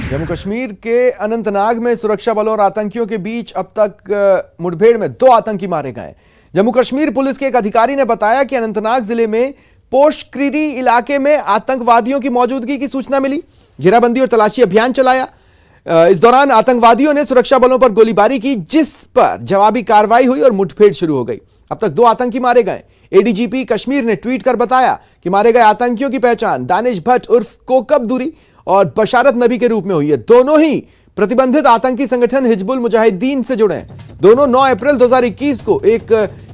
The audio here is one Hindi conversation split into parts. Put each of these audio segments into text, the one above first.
जम्मू कश्मीर के अनंतनाग में सुरक्षा बलों और आतंकियों के बीच अब तक मुठभेड़ में 2 आतंकी मारे गए। जम्मू कश्मीर पुलिस के एक अधिकारी ने बताया कि अनंतनाग जिले में पोशक्रीरी इलाके में आतंकवादियों की मौजूदगी की सूचना मिली। घेराबंदी और तलाशी अभियान चलाया। इस दौरान आतंकवादियों ने सुरक्षा बलों पर गोलीबारी की, जिस पर जवाबी कार्रवाई हुई और मुठभेड़ शुरू हो गई। अब तक 2 आतंकी मारे गए। एडीजीपी कश्मीर ने ट्वीट कर बताया कि मारे गए आतंकियों की पहचान दानिश भट्ट उर्फ कोकब दूरी और बशारत नबी के रूप में हुई है। दोनों ही प्रतिबंधित आतंकी संगठन हिजबुल मुजाहिदीन से जुड़े हैं। दोनों 9 अप्रैल 2021 को एक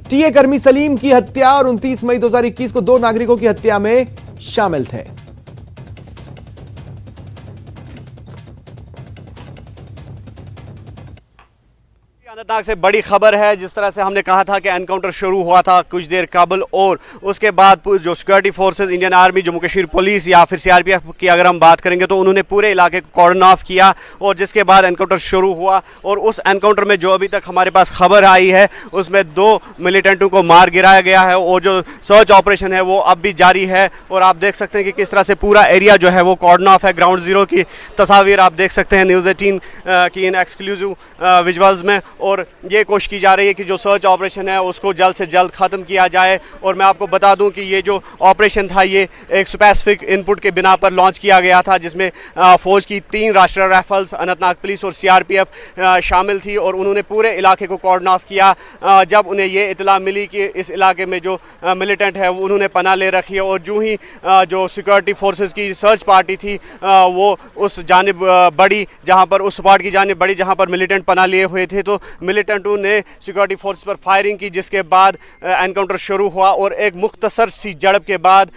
टीए कर्मी सलीम की हत्या और 29 मई 2021 को 2 नागरिकों की हत्या में शामिल थे। अनंतनाग से बड़ी खबर है। जिस तरह से हमने कहा था कि एनकाउंटर शुरू हुआ था कुछ देर कबल, और उसके बाद जो security forces, Indian army, Jammu Kashmir police या फिर सीआरपीएफ की अगर हम बात करेंगे तो उन्होंने पूरे इलाके को कॉर्डन ऑफ किया और जिसके बाद एनकाउंटर शुरू हुआ। और उस एनकाउंटर में जो अभी तक हमारे पास खबर आई है उसमें 2 मिलिटेंटों को मार गिराया गया है और जो सर्च ऑपरेशन है वो अब भी जारी है। और आप देख सकते हैं कि किस तरह से पूरा एरिया जो है वो कॉर्डन ऑफ है। ग्राउंड जीरो की तस्वीर आप देख सकते हैं न्यूज़ 18 की इन एक्सक्लूसिव विजुअल्स में। और ये कोशिश की जा रही है कि जो सर्च ऑपरेशन है उसको जल्द से जल्द ख़त्म किया जाए। और मैं आपको बता दूं कि ये जो ऑपरेशन था ये एक स्पेसिफिक इनपुट के बिना पर लॉन्च किया गया था, जिसमें फ़ौज की 3 राष्ट्रीय राइफल्स, अनंतनाग पुलिस और सीआरपीएफ शामिल थी। और उन्होंने पूरे इलाके को कॉर्डन ऑफ किया जब उन्हें ये इतला मिली कि इस इलाके में जो मिलिटेंट है उन्होंने पनाह ले रखी है। और जो ही जो सिक्योरिटी फोर्सेस की सर्च पार्टी थी वो उस जानिब बढ़ी जहाँ पर, उस स्पॉट की जानिब बढ़ी जहाँ पर मिलिटेंट पनाह लिए हुए थे। तो मिलिटेंटों ने सिक्योरिटी फोर्स पर फायरिंग की, जिसके बाद एनकाउंटर शुरू हुआ। और एक मुख्तसर सी झड़प के बाद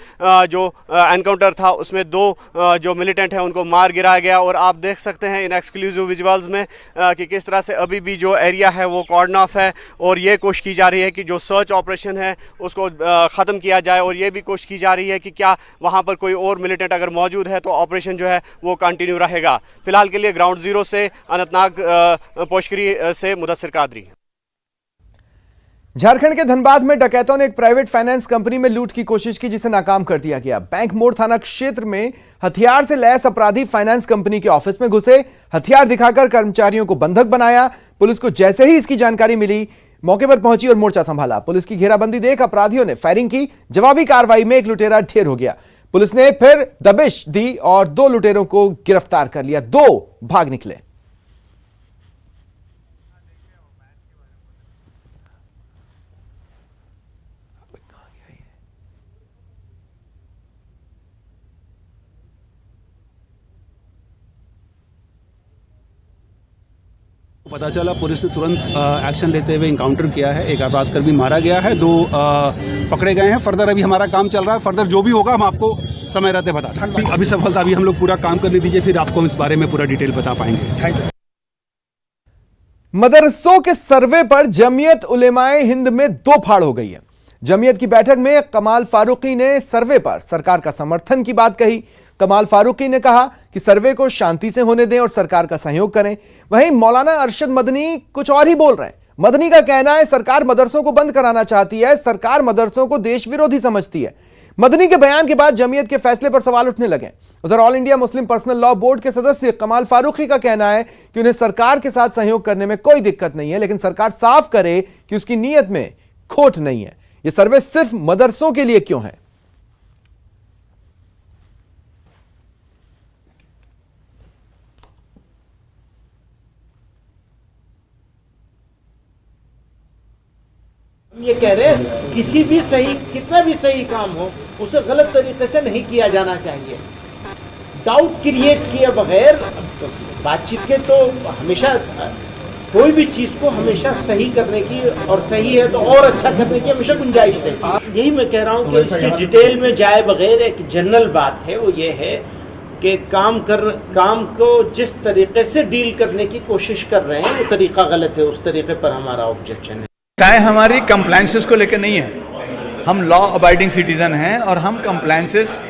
जो एनकाउंटर था उसमें 2 जो मिलिटेंट हैं उनको मार गिराया गया। और आप देख सकते हैं इन एक्सक्लूसिव विजुअल्स में कि किस तरह से अभी भी जो एरिया है वो कॉर्डन ऑफ है। और ये कोशिश की जा रही है कि जो सर्च ऑपरेशन है उसको ख़त्म किया जाए। और ये भी कोशिश की जा रही है कि क्या वहाँ पर कोई और मिलिटेंट अगर मौजूद है तो ऑपरेशन जो है वो कंटिन्यू रहेगा। फिलहाल के लिए ग्राउंड जीरो से अनंतनाग पोशक्री से मुदस्सिर कादरी। झारखंड के धनबाद में डकैतों ने एक प्राइवेट फाइनेंस कंपनी में लूट की कोशिश की, जिसे नाकाम कर दिया गया। बैंक मोड़ थाना क्षेत्र में हथियार से लैस अपराधी फाइनेंस कंपनी के ऑफिस में घुसे, हथियार दिखाकर कर्मचारियों को बंधक बनाया। पुलिस को जैसे ही इसकी जानकारी मिली मौके पर पहुंची और मोर्चा संभाला। पुलिस की घेराबंदी देख अपराधियों ने फायरिंग की। जवाबी कार्रवाई में एक लुटेरा ढेर हो गया। पुलिस ने फिर दबिश दी और 2 लुटेरों को गिरफ्तार कर लिया। 2 भाग निकले। पता चला, पुलिस ने तुरंत एक्शन लेते हुए इनकाउंटर किया है। एक अपराधकर्मी मारा गया है, 2 पकड़े गए हैं। फर्दर अभी हमारा काम चल रहा है। फर्दर जो भी होगा हम आपको समय रहते बता दें। अभी सफलता, अभी हम लोग पूरा काम करने दीजिए, फिर आपको इस बारे में पूरा डिटेल बता पाएंगे। Thank you. मदरसों के सर्वे पर जमीयत उलेमाए हिंद में 2 फाड़ हो गई है। जमीयत की बैठक में कमाल फारूकी ने सर्वे पर सरकार का समर्थन की बात कही। कमाल फारूकी ने कहा कि सर्वे को शांति से होने दें और सरकार का सहयोग करें। वहीं मौलाना अरशद मदनी कुछ और ही बोल रहे हैं। मदनी का कहना है सरकार मदरसों को बंद कराना चाहती है, सरकार मदरसों को देश विरोधी समझती है। मदनी के बयान के बाद जमीयत के फैसले पर सवाल उठने लगे। उधर all India Muslim personal law board के सदस्य कमाल फारूकी का कहना है कि उन्हें सरकार के साथ सहयोग करने में कोई दिक्कत नहीं है, लेकिन सरकार साफ करे कि उसकी नीयत में खोट नहीं है। यह सर्वे सिर्फ मदरसों के लिए क्यों है? हम ये कह रहे हैं किसी भी सही, कितना भी सही काम हो उसे गलत तरीके से नहीं किया जाना चाहिए। डाउट क्रिएट किए बगैर बातचीत के तो हमेशा कोई भी चीज़ को हमेशा सही करने की, और सही है तो और अच्छा करने की हमेशा गुंजाइश रहती। यही मैं कह रहा हूँ कि इसकी डिटेल में जाए बगैर एक जनरल बात है, वो ये है कि काम को जिस तरीके से डील करने की कोशिश कर रहे हैं वो तरीका गलत है। उस तरीके पर हमारा ऑब्जेक्शन है। चाहे हमारी कंप्लायंसेस को लेकर नहीं है, हम लॉ अबाइडिंग सिटीजन हैं और हम कंप्लायंसेस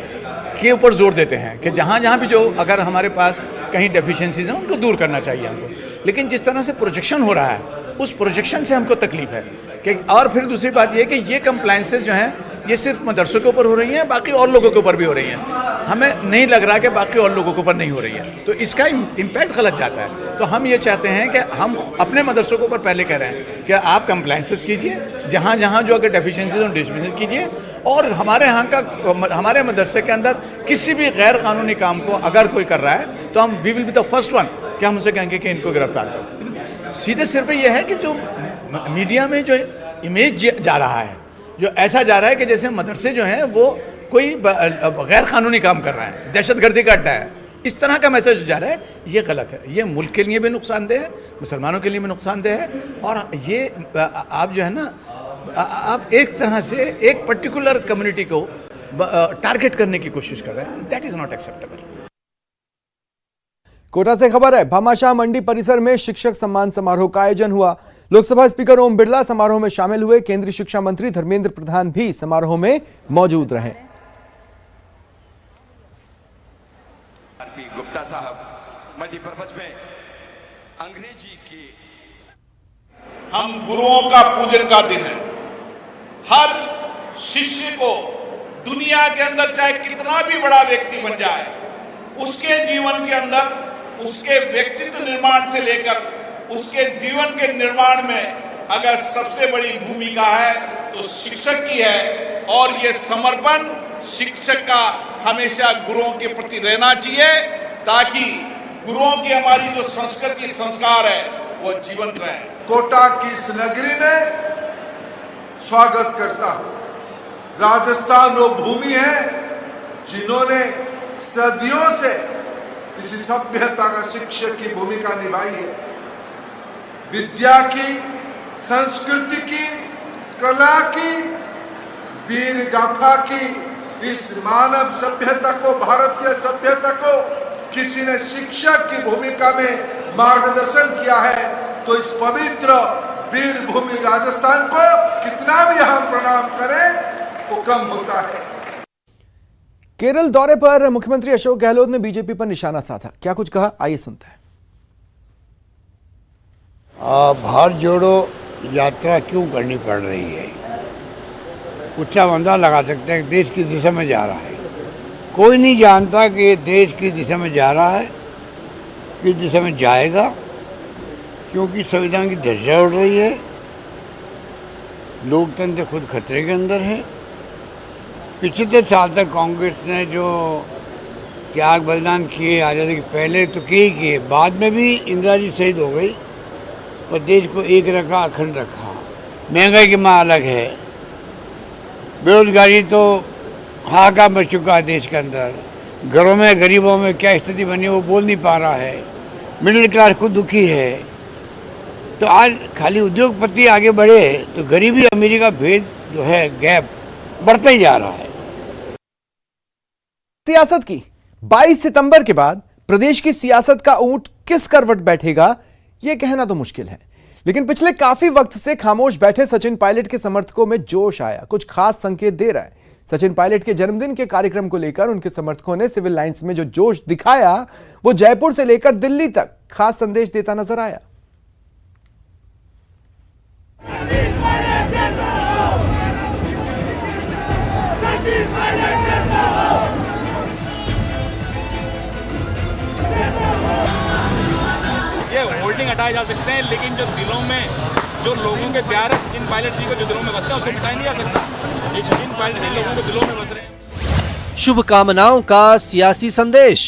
के ऊपर जोर देते हैं कि जहाँ जहाँ भी जो अगर हमारे पास कहीं डेफिशिएंसीज हैं उनको दूर करना चाहिए हमको। लेकिन जिस तरह से प्रोजेक्शन हो रहा है उस प्रोजेक्शन से हमको तकलीफ है कि, और फिर दूसरी बात ये कि ये कंप्लायंसेस जो हैं ये सिर्फ मदरसों के ऊपर हो रही हैं, बाकी और लोगों के ऊपर भी हो रही हैं। हमें नहीं लग रहा कि बाकी और लोगों के ऊपर नहीं हो रही है, तो इसका इम्पैक्ट गलत जाता है। तो हम ये चाहते हैं कि हम अपने मदरसों के ऊपर पहले कह रहे हैं कि आप कंप्लाइंसेस कीजिए, जहाँ जहाँ जो अगर डेफिशिएंसीज हो डिस्मिस कीजिए, और हमारे मदरसे के अंदर किसी भी गैर कानूनी काम को अगर कोई कर रहा है तो हम we will be the first one कि हम उनसे कहेंगे कि इनको गिरफ्तार करो। सीधे सिर पे यह है कि जो मीडिया में जो इमेज जा रहा है, जो ऐसा जा रहा है कि जैसे मदरसे जो हैं वो कोई गैर कानूनी काम कर रहे हैं, दहशतगर्दी का अड्डा है, इस तरह का मैसेज जा रहा है, ये गलत है। ये मुल्क के लिए भी नुकसानदेह है, मुसलमानों के लिए भी नुकसानदेह है, और ये आप जो है ना, आप एक तरह से एक पर्टिकुलर कम्युनिटी को टारगेट करने की कोशिश कर रहे हैं। That is not acceptable. Kota से खबर है, भामाशाह मंडी परिसर में शिक्षक सम्मान समारोह का आयोजन हुआ। लोकसभा स्पीकर ओम बिरला समारोह में शामिल हुए। केंद्रीय शिक्षा मंत्री धर्मेंद्र प्रधान भी समारोह में मौजूद रहे। गुप्ता साहब मल्टीपर्पज में अंग्रेजी की हम गुरुओं का पूजन का दिन है। हर शिष्य को दुनिया के अंदर चाहे कितना भी बड़ा व्यक्ति बन जाए, उसके जीवन के अंदर उसके व्यक्तित्व निर्माण से लेकर उसके जीवन के निर्माण में अगर सबसे बड़ी भूमिका है तो शिक्षक की है, और ये समर्पण शिक्षक का हमेशा गुरुओं के प्रति रहना चाहिए, ताकि गुरुओं की हमारी जो संस्कृति संस्कार है वो जीवंत रहे। कोटा की इस नगरी में स्वागत करता हूं। राजस्थान वो भूमि है जिन्होंने सदियों से इस सभ्यता का शिक्षक की भूमिका निभाई है। विद्या की, संस्कृति की, कला की, वीर गाथा की इस मानव सभ्यता को, भारतीय सभ्यता को किसी ने शिक्षक की भूमिका में मार्गदर्शन किया है, तो इस पवित्र वीर भूमि राजस्थान को कितना भी हम प्रणाम करें वो कम होता है। केरल दौरे पर मुख्यमंत्री अशोक गहलोत ने बीजेपी पर निशाना साधा। क्या कुछ कहा, आइए सुनते हैं। भारत जोड़ो यात्रा क्यों करनी पड़ रही है? उच्चा बंदा लगा सकते हैं देश की दिशा में जा रहा है। कोई नहीं जानता कि ये देश की दिशा में जा रहा है, किस दिशा में जाएगा, क्योंकि संविधान की धज्जियां उड़ रही है, लोकतंत्र खुद खतरे के अंदर है। पिछले साल तक कांग्रेस ने जो त्याग बलिदान किए आज़ादी के पहले तो किए, बाद में भी इंदिरा जी शहीद हो गई, पर देश को एक रखा, अखंड रखा। महंगाई की मार अलग है, बेरोजगारी तो हाहाकार मच चुका है देश के अंदर। घरों में गरीबों में क्या स्थिति बनी वो बोल नहीं पा रहा है। मिडिल क्लास खुद दुखी है। तो आज खाली उद्योगपति आगे बढ़े तो गरीबी अमीरी का भेद जो है, गैप बढ़ता ही जा रहा है। सियासत की 22 सितंबर के बाद प्रदेश की सियासत का ऊंट किस करवट बैठेगा, यह कहना तो मुश्किल है, लेकिन पिछले काफी वक्त से खामोश बैठे सचिन पायलट के समर्थकों में जोश आया, कुछ खास संकेत दे रहा है। सचिन पायलट के जन्मदिन के कार्यक्रम को लेकर उनके समर्थकों ने सिविल लाइंस में जो जोश दिखाया, वो जयपुर से लेकर दिल्ली तक खास संदेश देता नजर आया। ये होल्डिंग हटाए जा सकते हैं, लेकिन जो दिलों में जो लोगों के प्यार है सचिन पायलट जी को, जो दिलों में बसते हैं उसको मिटाया नहीं जा सकता। ये सचिन पायलट जी लोगों के दिलों में बस रहे हैं। शुभकामनाओं का सियासी संदेश।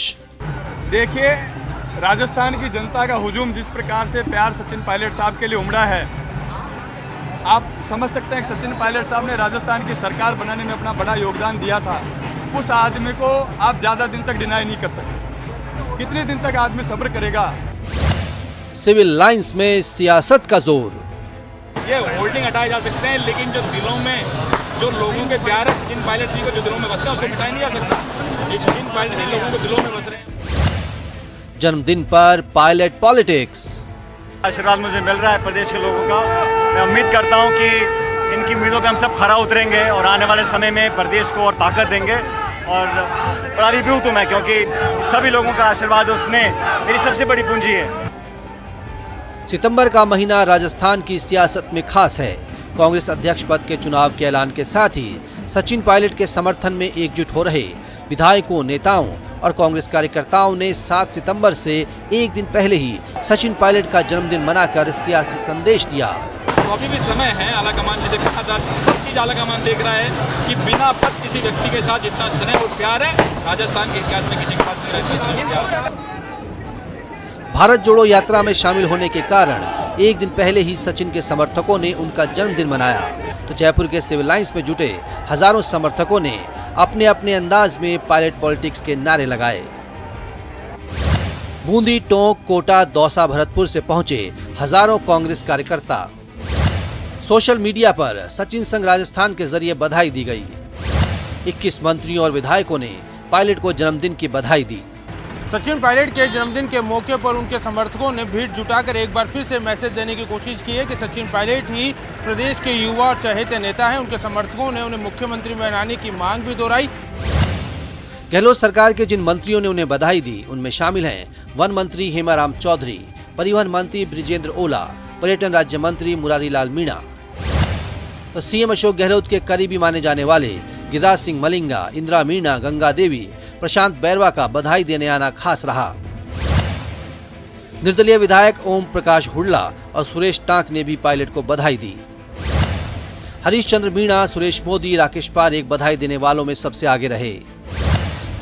देखिए, राजस्थान की जनता का हुजूम जिस प्रकार से प्यार सचिन पायलट साहब के लिए उमड़ा है, आप समझ सकते हैं कि सचिन पायलट साहब ने राजस्थान की सरकार बनाने में अपना बड़ा योगदान दिया था। उस आदमी को आप ज़्यादा दिन तक डिनाई नहीं कर सकते। कितने दिन तक आदमी सब्र करेगा? सिविल लाइंस में सियासत का जोर। ये होल्डिंग हटाए जा सकते हैं, लेकिन जो दिलों में जो लोगों के प्यार है सचिन पायलट जी को, जो दिलों में बसते हैं उसको मिटाया नहीं जा सकता। ये सचिन पायलट जी लोगों के दिलों में बस रहे हैं। जन्मदिन पर पायलट पॉलिटिक्स। आशीर्वाद मुझे मिल रहा है प्रदेश के लोगों का। मैं उम्मीद करता हूं कि इनकी उम्मीदों पे हम सब खरा उतरेंगे और आने वाले समय में प्रदेश को और ताकत देंगे। और बड़ा अभिभूत हूं मैं, क्योंकि सभी लोगों का आशीर्वाद उसने मेरी सबसे बड़ी पूंजी है। सितंबर का महीना राजस्थान की सियासत में खास है। कांग्रेस अध्यक्ष पद के चुनाव के ऐलान के साथ ही सचिन पायलट के समर्थन में एकजुट हो रहे विधायकों, नेताओं और कांग्रेस कार्यकर्ताओं ने 7 सितंबर से एक दिन पहले ही सचिन पायलट का जन्मदिन मनाकर सियासी संदेश दिया। तो अभी भी समय है, आलाकमान जिसे कहा जाता है, सब चीज आलाकमान देख रहा है कि बिना पद किसी व्यक्ति के साथ जितना स्नेह और प्यार है राजस्थान के इतिहास में किसी के पास नहीं रहता। भारत जोड़ो यात्रा में शामिल होने के कारण एक दिन पहले ही सचिन के समर्थकों ने उनका जन्मदिन मनाया, तो जयपुर के सिविल लाइंस में जुटे हजारों समर्थकों ने अपने अपने अंदाज में पायलट पॉलिटिक्स के नारे लगाए। बूंदी, टोंक, कोटा, दौसा, भरतपुर से पहुंचे हजारों कांग्रेस कार्यकर्ता। सोशल मीडिया पर सचिन संघ राजस्थान के जरिए बधाई दी गई। 21 मंत्रियों और विधायकों ने पायलट को जन्मदिन की बधाई दी। सचिन पायलट के जन्मदिन के मौके पर उनके समर्थकों ने भीड़ जुटाकर एक बार फिर से मैसेज देने की कोशिश की है कि सचिन पायलट ही प्रदेश के युवा और चहेते नेता हैं। उनके समर्थकों ने उन्हें मुख्यमंत्री बनाने की मांग भी दोहराई। गहलोत सरकार के जिन मंत्रियों ने उन्हें बधाई दी उनमें शामिल हैं वन मंत्री हेमाराम चौधरी, परिवहन मंत्री ब्रिजेंद्र ओला, पर्यटन राज्य मंत्री मुरारी लाल मीणा। तो सीएम अशोक गहलोत के करीबी माने जाने वाले गिरिराज सिंह मलिंगा, इंदिरा मीणा, गंगा देवी, प्रशांत बैरवा का बधाई देने आना खास रहा। निर्दलीय विधायक ओम प्रकाश हुड्डा और सुरेश टांक ने भी पायलट को बधाई दी। हरीश चंद्र मीणा, सुरेश मोदी, राकेश पारेख बधाई देने वालों में सबसे आगे रहे।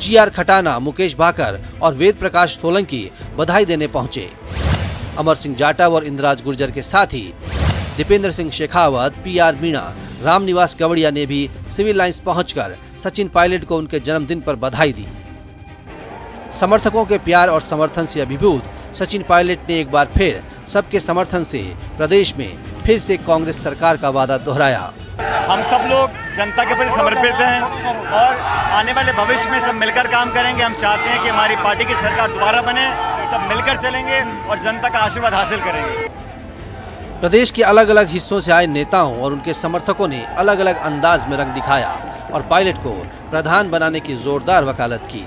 जीआर खटाना, मुकेश भाकर और वेद प्रकाश सोलंकी बधाई देने पहुंचे। अमर सिंह जाटव और इंद्राज गुर्जर के साथ ही दीपेंद्र सिंह शेखावत, पीआर मीणा, रामनिवास गवड़िया ने भी सिविल लाइंस पहुंचकर सचिन पायलट को उनके जन्मदिन पर बधाई दी। समर्थकों के प्यार और समर्थन से अभिभूत सचिन पायलट ने एक बार फिर सबके समर्थन से प्रदेश में फिर से कांग्रेस सरकार का वादा दोहराया। हम सब लोग जनता के प्रति समर्पित हैं और आने वाले भविष्य में सब मिलकर काम करेंगे। हम चाहते हैं कि हमारी पार्टी की सरकार दोबारा बने, सब मिलकर चलेंगे और जनता का आशीर्वाद हासिल करेंगे। प्रदेश के अलग अलग हिस्सों से आए नेताओं और उनके समर्थकों ने अलग अलग अंदाज में रंग दिखाया और पायलट को प्रधान बनाने की जोरदार वकालत की।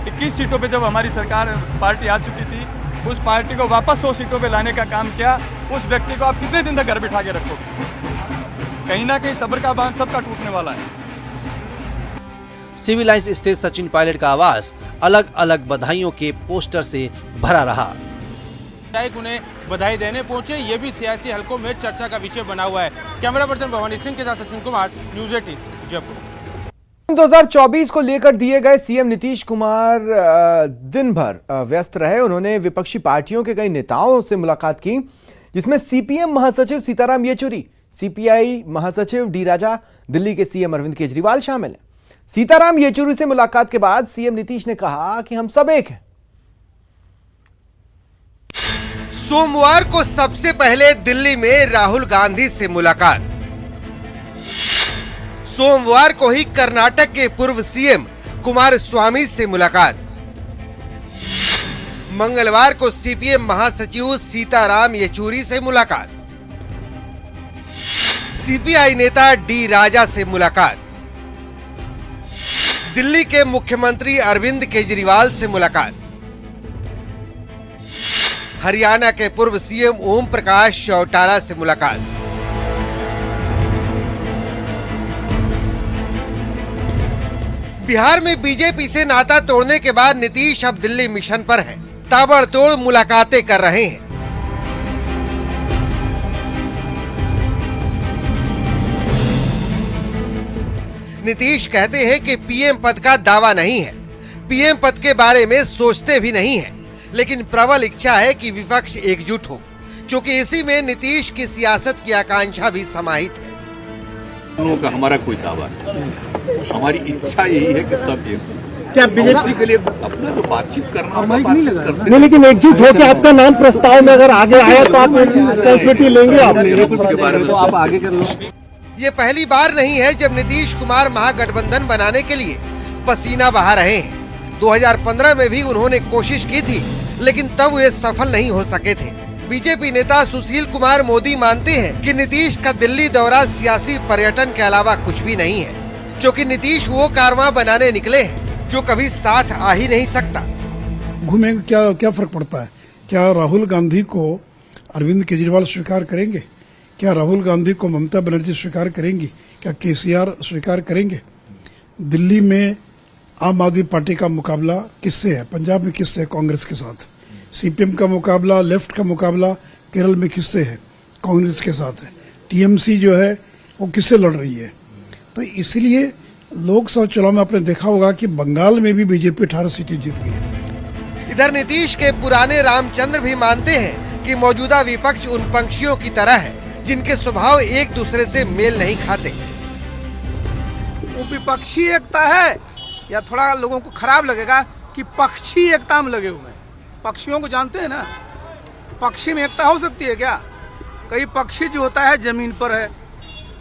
21 सीटों पे जब हमारी सरकार पार्टी आ चुकी थी, उस पार्टी को वापस 100 सीटों पे लाने का काम किया। उस व्यक्ति को आप कितने दिन तक घर बिठा के रखोगे? कहीं ना कहीं सब्र का बांध सबका टूटने वाला है। सिविल लाइंस स्थित सचिन पायलट का आवास अलग अलग बधाइयों के पोस्टर से भरा रहा। विधायक उन्हें बधाई देने पहुंचे, ये भी सियासी हलकों में चर्चा का विषय बना हुआ है। कैमरा पर्सन भवानी सिंह के साथ सचिन कुमार, न्यूज़ 18 जयपुर। 2024 को लेकर दिए गए सीएम नीतीश कुमार दिन भर व्यस्त रहे। उन्होंने विपक्षी पार्टियों के कई नेताओं से मुलाकात की, जिसमें सीपीएम महासचिव सीताराम येचुरी, सीपीआई महासचिव डी राजा, दिल्ली के सीएम अरविंद केजरीवाल शामिल हैं। सीताराम येचुरी से मुलाकात के बाद सीएम नीतीश ने कहा कि हम सब एक हैं। सोमवार को सबसे पहले दिल्ली में राहुल गांधी से मुलाकात। सोमवार को ही कर्नाटक के पूर्व सीएम कुमारस्वामी से मुलाकात। मंगलवार को सीपीएम महासचिव सीताराम येचुरी से मुलाकात। सीपीआई नेता डी राजा से मुलाकात। दिल्ली के मुख्यमंत्री अरविंद केजरीवाल से मुलाकात। हरियाणा के पूर्व सीएम ओम प्रकाश चौटाला से मुलाकात। बिहार में बीजेपी से नाता तोड़ने के बाद नीतीश अब दिल्ली मिशन पर हैं। ताबड़तोड़ मुलाकातें कर रहे हैं। नीतीश कहते हैं कि पीएम पद का दावा नहीं है, पीएम पद के बारे में सोचते भी नहीं है, लेकिन प्रबल इच्छा है कि विपक्ष एकजुट हो, क्योंकि इसी में नीतीश की सियासत की आकांक्षा भी समाहित है। लोगों का हमारा कोई दावा नहीं, हमारी इच्छा यही है कि सब क्या बीजेपी के लिए अपना जो बातचीत करना नहीं, लेकिन एकजुट होकर आपका नाम प्रस्ताव में अगर आगे आया तो आप रिस्पॉन्सिबिलिटी लेंगे आप आगे कर लो। ये पहली बार नहीं है जब नीतीश कुमार महागठबंधन बनाने के लिए पसीना बहा रहे हैं। 2015 में भी उन्होंने कोशिश की थी, लेकिन तब वे सफल नहीं हो सके थे। बीजेपी नेता सुशील कुमार मोदी मानते हैं कि नीतीश का दिल्ली दौरा सियासी पर्यटन के अलावा कुछ भी नहीं है, क्योंकि नीतीश वो कारवां बनाने निकले हैं जो कभी साथ आ ही नहीं सकता। घूमेंगे क्या फर्क पड़ता है? क्या राहुल गांधी को अरविंद केजरीवाल स्वीकार करेंगे? क्या राहुल गांधी को ममता बनर्जी स्वीकार करेंगी? क्या केसीआर स्वीकार करेंगे? दिल्ली में आम आदमी पार्टी का मुकाबला किससे है? पंजाब में किससे है? कांग्रेस के साथ। सीपीएम का मुकाबला, लेफ्ट का मुकाबला केरल में किससे है? कांग्रेस के साथ है। टीएमसी जो है वो किससे लड़ रही है? तो इसलिए लोकसभा चुनाव में आपने देखा होगा कि बंगाल में भी बीजेपी 18 सीटें जीत गई। इधर नीतीश के पुराने रामचंद्र भी मानते हैं कि मौजूदा विपक्ष उन पंक्षियों की तरह है जिनके स्वभाव एक दूसरे से मेल नहीं खाते। वो विपक्षी एकता है या थोड़ा लोगों को खराब लगेगा कि पक्षी एकता में लगे हुए हैं। पक्षियों को जानते हैं ना, पक्षी में एकता हो सकती है क्या? कई पक्षी जो होता है जमीन पर है,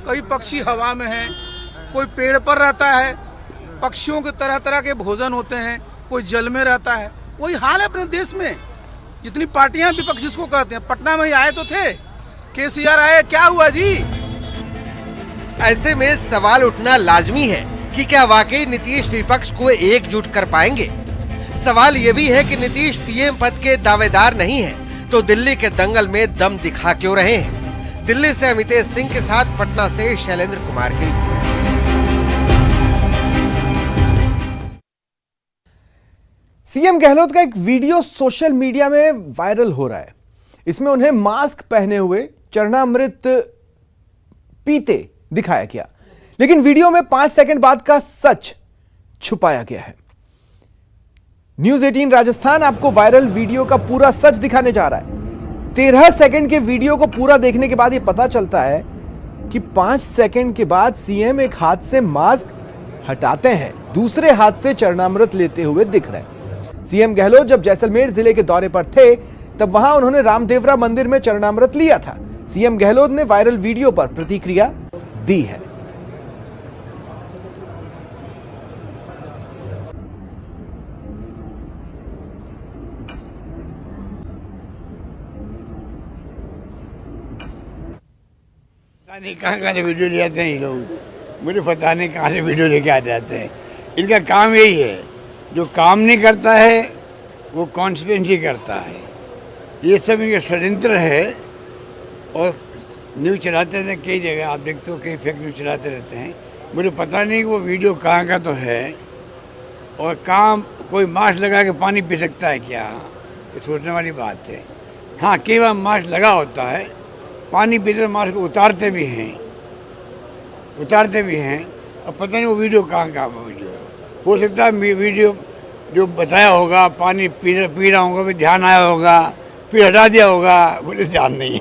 कई पक्षी हवा में है, कोई पेड़ पर रहता है। पक्षियों के तरह तरह के भोजन होते हैं, कोई जल में रहता है। वही हाल है अपने देश में। जितनी पार्टियां विपक्ष इसको कहते हैं, पटना में ही आए तो थे, केसीआर आए, क्या हुआ जी? ऐसे में सवाल उठना लाजमी है कि क्या वाकई नीतीश विपक्ष को एकजुट कर पाएंगे? सवाल ये भी है कि नीतीश पीएम पद के दावेदार नहीं है तो दिल्ली के दंगल में दम दिखा क्यों रहे हैं? दिल्ली से अमितेश सिंह के साथ पटना से शैलेंद्र कुमार की रिपोर्ट। सीएम गहलोत का एक वीडियो सोशल मीडिया में वायरल हो रहा है। इसमें उन्हें मास्क पहने हुए चरणामृत पीते दिखाया गया, लेकिन वीडियो में 5 सेकंड बाद का सच छुपाया गया है। न्यूज 18 राजस्थान आपको वायरल वीडियो का पूरा सच दिखाने जा रहा है। 13 सेकंड के वीडियो को पूरा देखने के बाद यह पता चलता है कि 5 सेकंड के बाद सीएम एक हाथ से मास्क हटाते हैं, दूसरे हाथ से चरणामृत लेते हुए दिख रहे हैं। सीएम गहलोत जब जैसलमेर जिले के दौरे पर थे तब वहां उन्होंने रामदेवरा मंदिर में चरणामृत लिया था। सीएम गहलोत ने वायरल वीडियो पर प्रतिक्रिया दी है। कहाँ से वीडियो ले आते हैं ये लोग, मुझे पता नहीं कहाँ से वीडियो लेके आ जाते हैं। इनका काम यही है, जो काम नहीं करता है वो कॉन्स्पिरेसी करता है। ये सब इनका षड्यंत्र है। और न्यूज़ चलाते थे कई जगह, आप देखते हो कई फेक न्यूज़ चलाते रहते हैं। मुझे पता नहीं वो वीडियो कहाँ का तो है और काम कोई मास्क लगा के पानी पी सकता है क्या, ये सोचने वाली बात है। हाँ, कई बार मास्क लगा होता है, पानी पीते मास्क को उतारते भी हैं और पता नहीं वो वीडियो कहाँ का वीडियो है। हो सकता है वीडियो जो बताया होगा, पानी पी रहा होगा, फिर ध्यान आया होगा, फिर हटा दिया होगा, मुझे ध्यान नहीं है।